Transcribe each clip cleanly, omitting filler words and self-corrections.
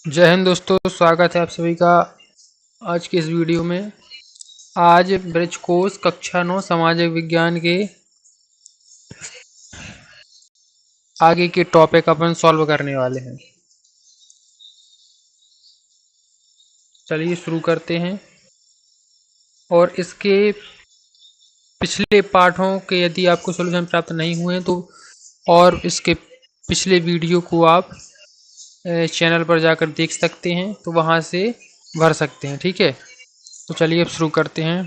जय हिंद दोस्तों, स्वागत है आप सभी का आज की इस वीडियो में। आज ब्रजकोश कक्षा 9 सामाजिक विज्ञान के आगे के टॉपिक अपन सॉल्व करने वाले हैं। चलिए शुरू करते हैं। और इसके पिछले पाठों के यदि आपको सॉल्यूशन प्राप्त नहीं हुए तो और इसके पिछले वीडियो को आप चैनल पर जाकर देख सकते हैं, तो वहाँ से भर सकते हैं। ठीक है, तो चलिए अब शुरू करते हैं।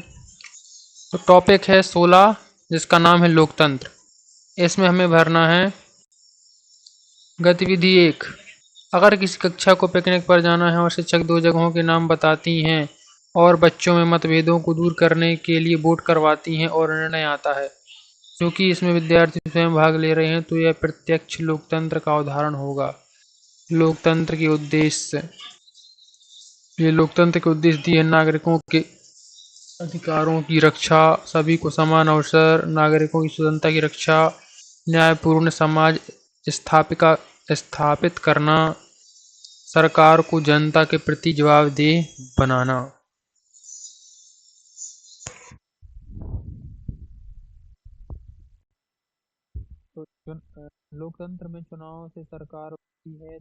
तो टॉपिक है 16, जिसका नाम है लोकतंत्र। इसमें हमें भरना है गतिविधि 1। अगर किसी कक्षा को पिकनिक पर जाना है और शिक्षक 2 जगहों के नाम बताती हैं और बच्चों में मतभेदों को दूर करने के लिए वोट करवाती हैं और निर्णय आता है, क्योंकि इसमें विद्यार्थी स्वयं भाग ले रहे हैं, तो यह प्रत्यक्ष लोकतंत्र का उदाहरण होगा। लोकतंत्र के उद्देश्य। ये लोकतंत्र के उद्देश्य दिए हैं: नागरिकों के अधिकारों की रक्षा, सभी को समान अवसर, नागरिकों की स्वतंत्रता की रक्षा, न्यायपूर्ण समाज स्थापित करना, सरकार को जनता के प्रति जवाबदेह बनाना। तो लोकतंत्र में चुनाव से सरकार होती है।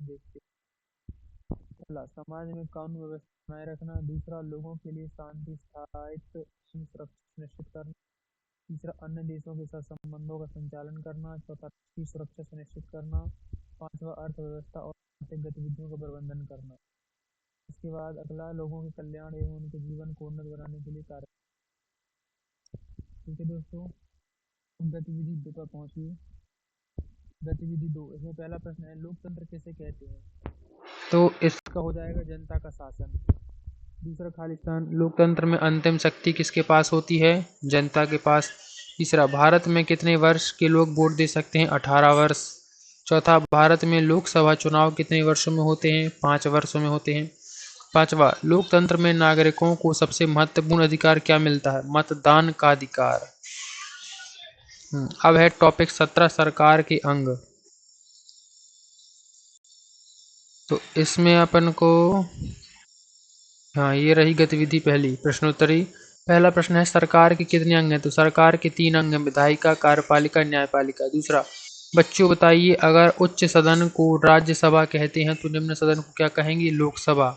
देखते हैं। पहला, समाज में कानून व्यवस्था बनाए रखना। दूसरा, लोगों के लिए शांति, स्थायित्व, सुरक्षा सुनिश्चित करना। तीसरा, अन्य देशों के साथ संबंधों का संचालन करना। चौथा, राष्ट्रीय सुरक्षा सुनिश्चित करना। पांचवा, अर्थव्यवस्था और आर्थिक गतिविधियों का प्रबंधन करना। इसके बाद अगला, लोगों के कल्याण एवं उनके जीवन को उन्नत बनाने के लिए कार्य। ठीक है दोस्तों, गतिविधि 2 पर पहुंचिए। गतिविधि 2, इसमें पहला प्रश्न है, लोकतंत्र किसे कहते हैं? तो इसका हो जाएगा जनता का शासन। दूसरा खाली स्थान, लोकतंत्र में अंतिम शक्ति किसके पास होती है? जनता के पास। तीसरा, भारत में कितने वर्ष के लोग वोट दे सकते हैं? 18 वर्ष। चौथा, भारत में लोकसभा चुनाव कितने वर्षों में होते हैं? 5 वर्षों में होते हैं। पांचवा, लोकतंत्र में नागरिकों को सबसे महत्वपूर्ण अधिकार क्या मिलता है? मतदान का अधिकार। अब है टॉपिक 17, सरकार के अंग। तो इसमें अपन को हाँ, ये रही गतिविधि पहली, प्रश्नोत्तरी। पहला प्रश्न है, सरकार के कितने अंग हैं? तो सरकार के 3 अंग हैं: विधायिका, कार्यपालिका, न्यायपालिका। दूसरा, बच्चों बताइए, अगर उच्च सदन को राज्यसभा कहते हैं तो निम्न सदन को क्या कहेंगे? लोकसभा।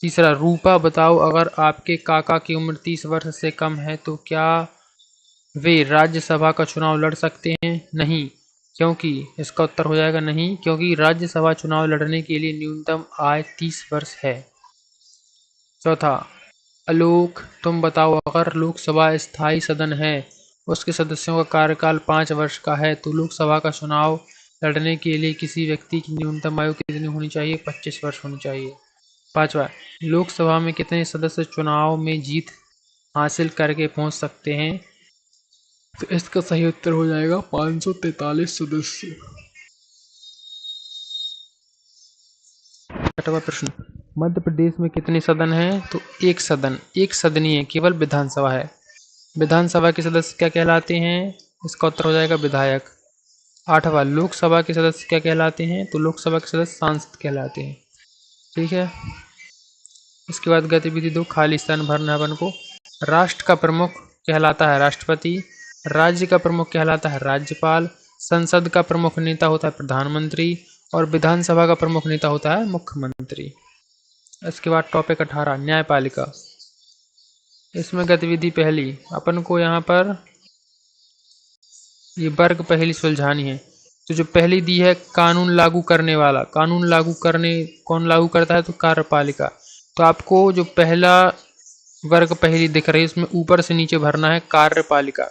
तीसरा, रूपा बताओ, अगर आपके काका की उम्र 30 वर्ष से कम है तो क्या वे राज्यसभा का चुनाव लड़ सकते हैं? नहीं, क्योंकि इसका उत्तर हो जाएगा नहीं, क्योंकि राज्यसभा चुनाव लड़ने के लिए न्यूनतम आयु 30 वर्ष है। चौथा, आलोक तुम बताओ, अगर लोकसभा स्थायी सदन है, उसके सदस्यों का कार्यकाल 5 वर्ष का है, तो लोकसभा का चुनाव लड़ने के लिए किसी व्यक्ति की न्यूनतम आयु कितनी होनी चाहिए? 25 वर्ष होनी चाहिए। पांचवा, लोकसभा में कितने सदस्य चुनाव में जीत हासिल करके पहुंच सकते हैं? तो इसका सही उत्तर हो जाएगा 543 सदस्य। छठवां प्रश्न, मध्य प्रदेश में कितने सदन हैं? तो एक सदन, एक सदनीय केवल विधानसभा है। विधानसभा के सदस्य क्या कहलाते हैं? इसका उत्तर हो जाएगा विधायक। आठवां, लोकसभा के सदस्य क्या कहलाते हैं? तो लोकसभा के सदस्य सांसद कहलाते हैं। ठीक है, इसके बाद गतिविधि 2, खाली स्थान भरना है अपन को। राष्ट्र का प्रमुख कहलाता है राष्ट्रपति, राज्य का प्रमुख कहलाता है राज्यपाल, संसद का प्रमुख नेता होता है प्रधानमंत्री और विधानसभा का प्रमुख नेता होता है मुख्यमंत्री। इसके बाद टॉपिक 18, न्यायपालिका। इसमें गतिविधि पहली, अपन को यहाँ पर ये वर्ग पहली सुलझानी है। तो जो पहली दी है, कानून लागू करने वाला, कानून लागू करने कौन लागू करता है? तो कार्यपालिका। तो आपको जो पहला वर्ग पहली दिख रही है, इसमें ऊपर से नीचे भरना है कार्यपालिका।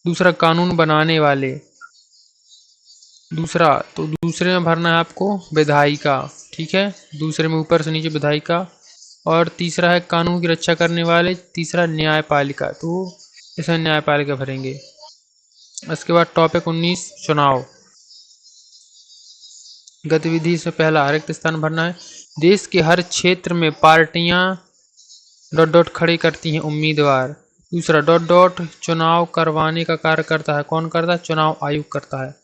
दूसरा, कानून बनाने वाले। दूसरा, तो दूसरे में भरना है आपको विधायिका। ठीक है, दूसरे में ऊपर से नीचे विधायिका। और तीसरा है कानून की रक्षा करने वाले, तीसरा न्यायपालिका, तो इसमें न्यायपालिका भरेंगे। इसके बाद टॉपिक 19, चुनाव। गतिविधि से पहला, रिक्त स्थान भरना है। देश के हर क्षेत्र में पार्टियां डॉट डॉट खड़े करती हैं उम्मीदवार। दूसरा, डॉट डॉट चुनाव करवाने का कार्य करता है, कौन करता है? चुनाव आयोग करता है।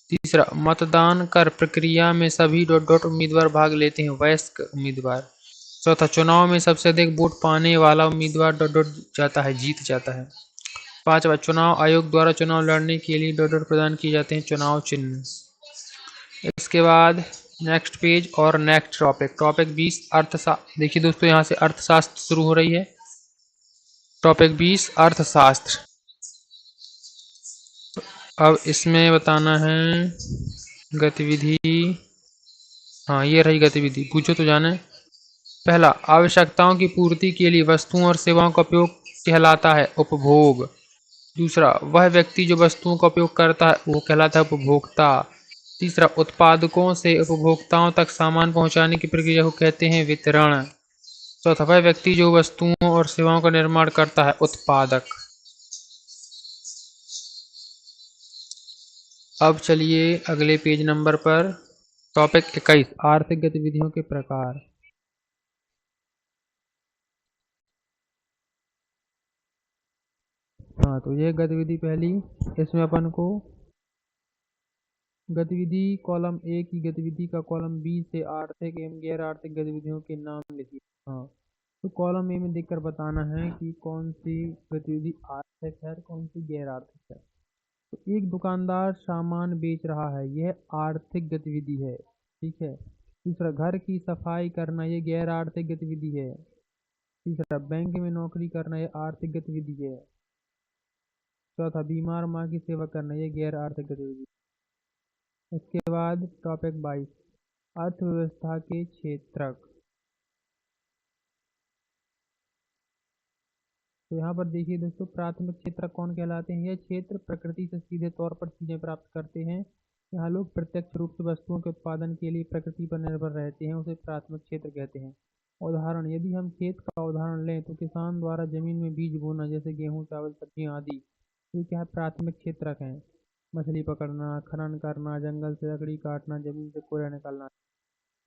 तीसरा, मतदान कर प्रक्रिया में सभी डॉट डॉट उम्मीदवार भाग लेते हैं, वयस्क उम्मीदवार। चौथा, चुनाव में सबसे अधिक वोट पाने वाला उम्मीदवार डॉट डॉट जाता है, जीत जाता है। पांचवा, चुनाव आयोग द्वारा चुनाव लड़ने के लिए डॉट डॉट प्रदान किए जाते हैं, चुनाव चिन्ह। इसके बाद नेक्स्ट पेज और नेक्स्ट टॉपिक, टॉपिक 20 अर्थशास्त्र। देखिए दोस्तों, यहाँ से अर्थशास्त्र शुरू हो रही है। टॉपिक 20 अर्थशास्त्र। अब इसमें बताना है गतिविधि। हाँ, ये रही गतिविधि, पूछो तो जाने। पहला, आवश्यकताओं की पूर्ति के लिए वस्तुओं और सेवाओं का उपयोग कहलाता है उपभोग। दूसरा, वह व्यक्ति जो वस्तुओं का उपयोग करता है वो कहलाता है उपभोक्ता। तीसरा, उत्पादकों से उपभोक्ताओं तक सामान पहुंचाने की प्रक्रिया को कहते हैं वितरण। चौथा, वह व्यक्ति जो वस्तुओं और सेवाओं का निर्माण करता है उत्पादक। अब चलिए अगले पेज नंबर पर, टॉपिक 21 आर्थिक गतिविधियों के प्रकार। हाँ, तो ये गतिविधि पहली, इसमें अपन को गतिविधि कॉलम ए की गतिविधि का कॉलम बी से आर्थिक एवं गैर आर्थिक गतिविधियों के नाम लिखिए। हाँ, तो कॉलम ए में देखकर बताना है कि कौन सी गतिविधि आर्थिक है, कौन सी गैर आर्थिक है। तो एक दुकानदार सामान बेच रहा है, यह आर्थिक गतिविधि है, ठीक है। दूसरा, घर की सफाई करना, यह गैर आर्थिक गतिविधि है। तीसरा, बैंक में नौकरी करना, यह आर्थिक गतिविधि है। चौथा, बीमार माँ की सेवा करना, यह गैर आर्थिक गतिविधि। इसके बाद टॉपिक 22 अर्थव्यवस्था के क्षेत्रक। तो यहाँ पर देखिए दोस्तों, प्राथमिक क्षेत्रक कौन कहलाते हैं? यह क्षेत्र प्रकृति से सीधे तौर पर चीजें प्राप्त करते हैं। यहाँ लोग प्रत्यक्ष रूप से वस्तुओं के उत्पादन के लिए प्रकृति पर निर्भर रहते हैं, उसे प्राथमिक क्षेत्र कहते हैं। उदाहरण, यदि हम खेत का उदाहरण लें तो किसान द्वारा जमीन में बीज बोना, जैसे गेहूं, चावल, सब्जियां आदि, ये क्या है? प्राथमिक क्षेत्रक हैं। मछली पकड़ना, खनन करना, जंगल से लकड़ी काटना, जमीन से कोयला निकालना।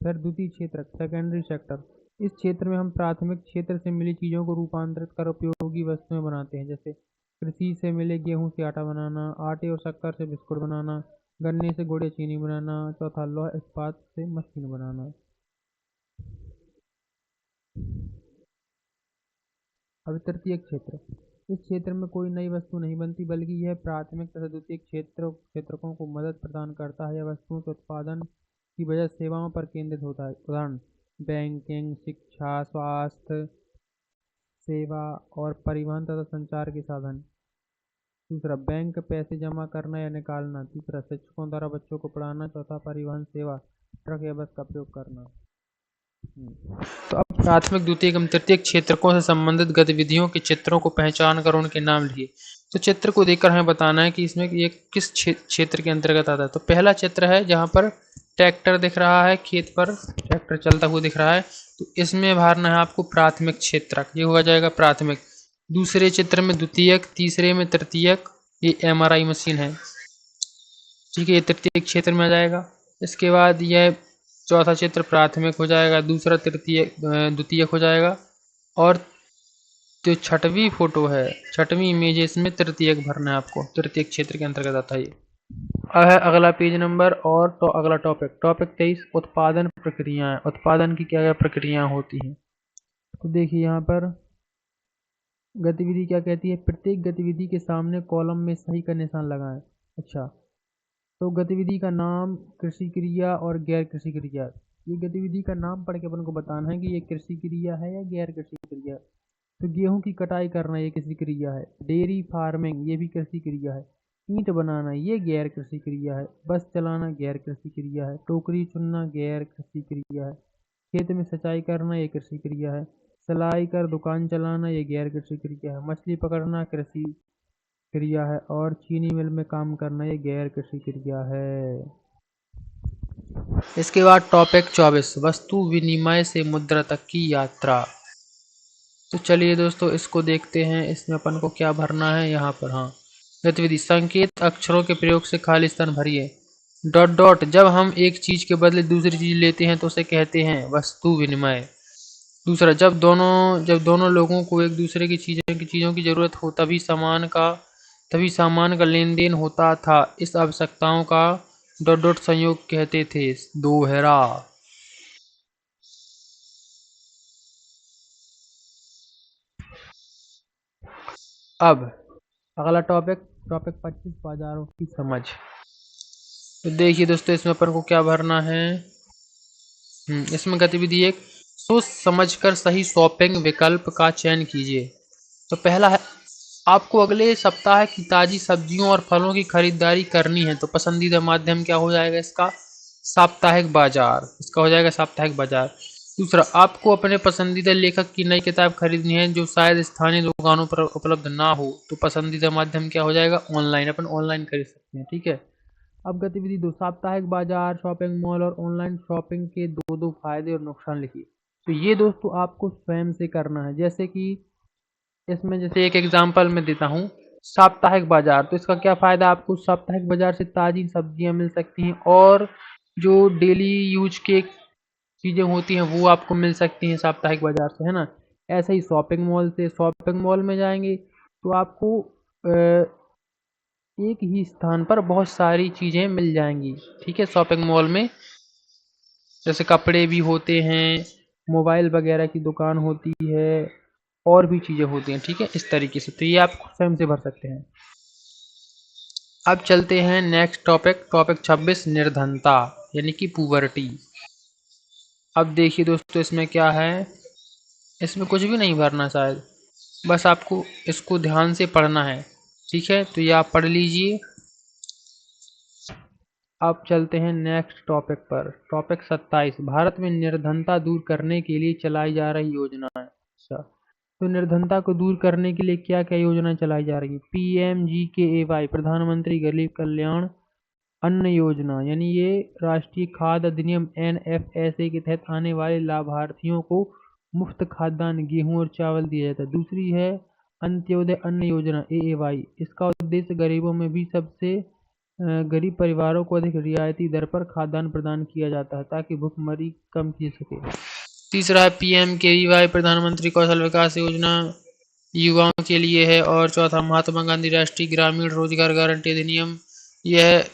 फिर द्वितीय क्षेत्रक सेकेंडरी सेक्टर, इस क्षेत्र में हम प्राथमिक क्षेत्र से मिली चीजों को रूपांतरित कर उपयोगी वस्तुएं बनाते हैं, जैसे कृषि से मिले गेहूं से आटा बनाना, आटे और शक्कर से बिस्कुट बनाना, गन्ने से गुड़ या चीनी बनाना। चौथा, लौह इस्पात से मशीन बनाना। अब तृतीय क्षेत्र, इस क्षेत्र में कोई नई वस्तु नहीं बनती, बल्कि यह प्राथमिक तथा द्वितीय क्षेत्रकों को मदद प्रदान करता है या वस्तुओं के उत्पादन की बजाय सेवाओं पर केंद्रित होता है। उदाहरण, बैंकिंग, शिक्षा, स्वास्थ्य सेवा और परिवहन तथा संचार के साधन। दूसरा, बैंक पैसे जमा करना या निकालना। तीसरा, शिक्षकों द्वारा बच्चों को पढ़ाना। चौथा, परिवहन सेवा, ट्रक या बस का प्रयोग करना। तो अब प्राथमिक, द्वितीय एवं तृतीय क्षेत्रकों से संबंधित गतिविधियों के चित्रों को पहचान कर उनके नाम लिखिए। तो चित्र को देखकर हमें बताना है कि इसमें ये किस क्षेत्र के अंतर्गत आता है। तो पहला चित्र है जहाँ पर ट्रैक्टर दिख रहा है, खेत पर ट्रैक्टर चलता हुआ दिख रहा है, तो इसमें भरना है आपको प्राथमिक क्षेत्रक, ये हो जाएगा प्राथमिक। दूसरे चित्र में द्वितीयक, तीसरे में तृतीयक, ये MRI मशीन है, ठीक है, ये तृतीय क्षेत्र में आ जाएगा। इसके बाद यह चौथा चित्र प्राथमिक हो जाएगा, दूसरा द्वितीयक हो जाएगा, और जो छठवीं फोटो है, छठवीं इमेज, इसमें तृतीयक भरना है आपको, तृतीय क्षेत्र के अंतर्गत आता है ये। अब है अगला पेज नंबर, और तो अगला टॉपिक, टॉपिक 23 उत्पादन प्रक्रियाएं। उत्पादन की क्या क्या प्रक्रियाएं होती हैं? तो देखिए यहाँ पर गतिविधि क्या कहती है, प्रत्येक गतिविधि के सामने कॉलम में सही का निशान लगाएं। अच्छा, तो गतिविधि का नाम, कृषि क्रिया और गैर कृषि क्रिया। ये गतिविधि का नाम पढ़ के अपन को बताना है कि ये कृषि क्रिया है या गैर कृषि क्रिया। तो गेहूं की कटाई करना, ये कृषि क्रिया है। डेयरी फार्मिंग, ये भी कृषि क्रिया है। ईंट बनाना, ये गैर कृषि क्रिया है। बस चलाना गैर कृषि क्रिया है। टोकरी चुनना गैर कृषि क्रिया है। खेत में सिंचाई करना, ये कृषि क्रिया है। सिलाई कर दुकान चलाना, ये गैर कृषि क्रिया है। मछली पकड़ना कृषि क्रिया है, और चीनी मिल में काम करना, ये गैर कृषि क्रिया है। इसके बाद टॉपिक 24 वस्तु विनिमय से मुद्रा तक की यात्रा। तो चलिए दोस्तों, इसको देखते हैं, इसमें अपन को क्या भरना है यहाँ पर। हाँ, गतिविधि संकेत अक्षरों के प्रयोग से खाली स्थान भरिए। डॉट डॉट, जब हम एक चीज के बदले दूसरी चीज लेते हैं तो उसे कहते हैं वस्तु विनिमय। दूसरा, जब दोनों लोगों को एक दूसरे की चीजों की जरूरत हो तभी सामान का लेन देन होता था। इस आवश्यकताओं का डॉट डॉट संयोग कहते थे। दोहरा। अब अगला टॉपिक, टॉपिक 25, बाजारों की समझ। तो देखिए दोस्तों, इसमें अपन को क्या भरना है। इसमें गतिविधि एक, सोच समझकर सही शॉपिंग विकल्प का चयन कीजिए। तो पहला है, आपको अगले सप्ताह की ताजी सब्जियों और फलों की खरीदारी करनी है, तो पसंदीदा माध्यम क्या हो जाएगा इसका, साप्ताहिक बाजार। इसका हो जाएगा साप्ताहिक बाजार। दूसरा, आपको अपने पसंदीदा लेखक की नई किताब खरीदनी है जो शायद स्थानीय दुकानों पर उपलब्ध ना हो, तो पसंदीदा माध्यम क्या हो जाएगा, ऑनलाइन। अपन ऑनलाइन खरीद सकते हैं, ठीक है। अब गतिविधि दो, साप्ताहिक बाजार, शॉपिंग मॉल और ऑनलाइन शॉपिंग के दो दो फायदे और नुकसान लिखिए। तो ये दोस्तों आपको स्वयं से करना है। जैसे कि इसमें जैसे एक एग्जांपल मैं देता हूँ, साप्ताहिक बाजार, तो इसका क्या फायदा, आपको साप्ताहिक बाजार से ताजी सब्जियां मिल सकती हैं और जो डेली यूज के चीजें होती हैं वो आपको मिल सकती हैं साप्ताहिक बाजार से, है ना। ऐसे ही शॉपिंग मॉल से, शॉपिंग मॉल में जाएंगे तो आपको एक ही स्थान पर बहुत सारी चीजें मिल जाएंगी, ठीक है। शॉपिंग मॉल में जैसे कपड़े भी होते हैं, मोबाइल वगैरह की दुकान होती है और भी चीजें होती हैं, ठीक है, इस तरीके से। तो ये आप स्वयं से भर सकते हैं। अब चलते हैं नेक्स्ट टॉपिक, टॉपिक 26, निर्धनता यानी कि पुबर्टी। अब देखिए दोस्तों, इसमें क्या है, इसमें कुछ भी नहीं भरना शायद, बस आपको इसको ध्यान से पढ़ना है, ठीक है। तो ये आप पढ़ लीजिए। अब चलते हैं नेक्स्ट टॉपिक पर, टॉपिक 27, भारत में निर्धनता दूर करने के लिए चलाई जा रही योजना है। अच्छा, तो निर्धनता को दूर करने के लिए क्या क्या योजना चलाई जा रही है। PMGKAY, प्रधानमंत्री गरीब कल्याण अन्न योजना, यानी ये राष्ट्रीय खाद्य अधिनियम NFSA के तहत आने वाले लाभार्थियों को मुफ्त खाद्यान्न, गेहूं और चावल दिया जाता है। दूसरी है अंत्योदय अन्न योजना AAY, इसका उद्देश्य गरीबों में भी सबसे गरीब परिवारों को अधिक रियायती दर पर खाद्यान्न प्रदान किया जाता है ताकि भुखमरी कम की सके। तीसरा है PMKVY, प्रधानमंत्री कौशल विकास योजना, युवाओं के लिए है। और चौथा, महात्मा गांधी राष्ट्रीय ग्रामीण रोजगार गारंटी अधिनियम, यह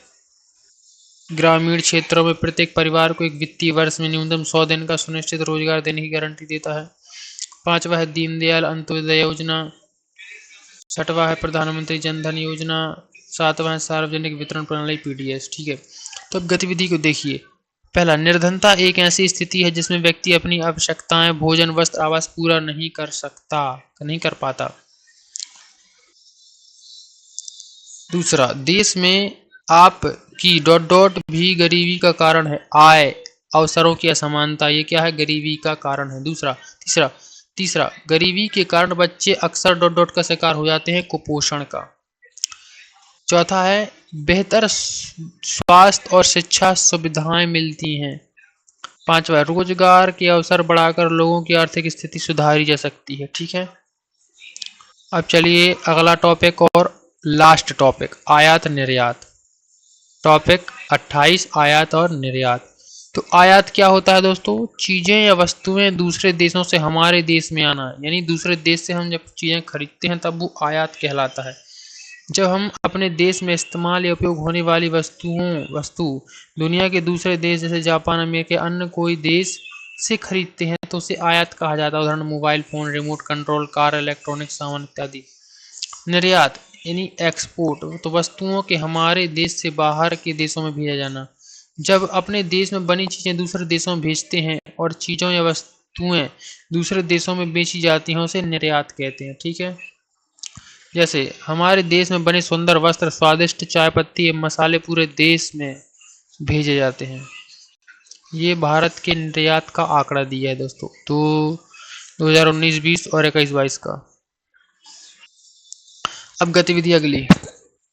ग्रामीण क्षेत्रों में प्रत्येक परिवार को एक वित्तीय वर्ष में न्यूनतम 100 दिन का सुनिश्चित रोजगार देने की गारंटी देता है। पांचवा है दीनदयाल अंत्योदय योजना। छठवां है प्रधानमंत्री जन धन योजना। सातवां है सार्वजनिक वितरण प्रणाली PDS, ठीक है। तो अब गतिविधि को देखिए। पहला, निर्धनता एक ऐसी स्थिति है जिसमें व्यक्ति अपनी आवश्यकताएं, भोजन, वस्त्र, आवास पूरा नहीं कर पाता। दूसरा, देश में आप की डॉट डॉट भी गरीबी का कारण है। आय, अवसरों की असमानता, ये क्या है, गरीबी का कारण है। दूसरा, तीसरा तीसरा गरीबी के कारण बच्चे अक्सर डॉट डॉट का शिकार हो जाते हैं, कुपोषण का। चौथा है, बेहतर स्वास्थ्य और शिक्षा सुविधाएं मिलती हैं। पांचवा, रोजगार के अवसर बढ़ाकर लोगों की आर्थिक स्थिति सुधारी जा सकती है, ठीक है। अब चलिए अगला टॉपिक और लास्ट टॉपिक, आयात निर्यात। टॉपिक 28, आयात और निर्यात। तो आयात क्या होता है दोस्तों, चीजें या वस्तुएं दूसरे देशों से हमारे देश में आना, यानी दूसरे देश से हम जब चीजें खरीदते हैं तब वो आयात कहलाता है। जब हम अपने देश में इस्तेमाल या उपयोग होने वाली वस्तु दुनिया के दूसरे देश जैसे जापान, अमेरिका, अन्य कोई देश से खरीदते हैं तो उसे आयात कहा जाता है। उदाहरण, mobile phone, remote control car, electronic सामान इत्यादि। निर्यात यानी एक्सपोर्ट, तो वस्तुओं के हमारे देश से बाहर के देशों में भेजा जाना। जब अपने देश में बनी चीजें दूसरे देशों में भेजते हैं और चीजों या वस्तुएं दूसरे देशों में बेची जाती हैं उसे निर्यात कहते हैं, ठीक है। जैसे हमारे देश में बने सुंदर वस्त्र, स्वादिष्ट चाय पत्ती एवं मसाले पूरे देश में भेजे जाते हैं। ये भारत के निर्यात का आंकड़ा दिया है दोस्तों, तो 2019-20 और 21-22 का। अब गतिविधि अगली,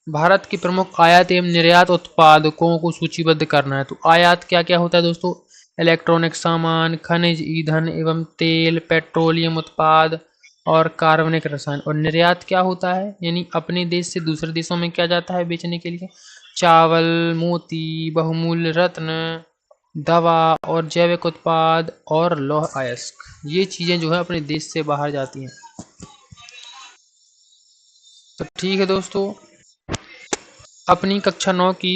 भारत के प्रमुख आयात एवं निर्यात उत्पादकों को सूचीबद्ध करना है। तो आयात क्या क्या होता है दोस्तों, इलेक्ट्रॉनिक सामान, खनिज, ईंधन एवं तेल, पेट्रोलियम उत्पाद और कार्बनिक रसायन। और निर्यात क्या होता है, यानी अपने देश से दूसरे देशों में क्या जाता है बेचने के लिए, चावल, मोती, बहुमूल्य रत्न, दवा और जैविक उत्पाद और लौह अयस्क, ये चीजें जो है अपने देश से बाहर जाती हैं। तो ठीक है दोस्तों, अपनी कक्षा 9 की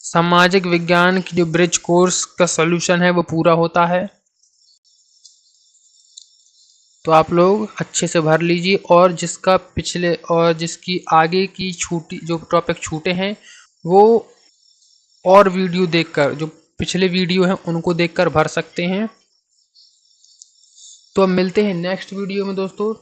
सामाजिक विज्ञान की जो ब्रिज कोर्स का सॉल्यूशन है वो पूरा होता है, तो आप लोग अच्छे से भर लीजिए। और जिसका पिछले और जिसकी आगे की छूटी जो टॉपिक छूटे हैं वो और वीडियो देखकर, जो पिछले वीडियो हैं उनको देखकर भर सकते हैं। तो अब मिलते हैं नेक्स्ट वीडियो में दोस्तों,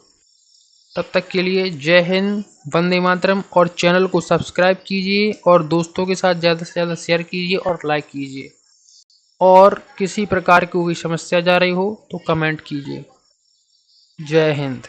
तब तक के लिए जय हिंद, वंदे मातरम। और चैनल को सब्सक्राइब कीजिए और दोस्तों के साथ ज़्यादा से ज़्यादा शेयर कीजिए और लाइक कीजिए। और किसी प्रकार की कोई समस्या जा रही हो तो कमेंट कीजिए। जय हिंद।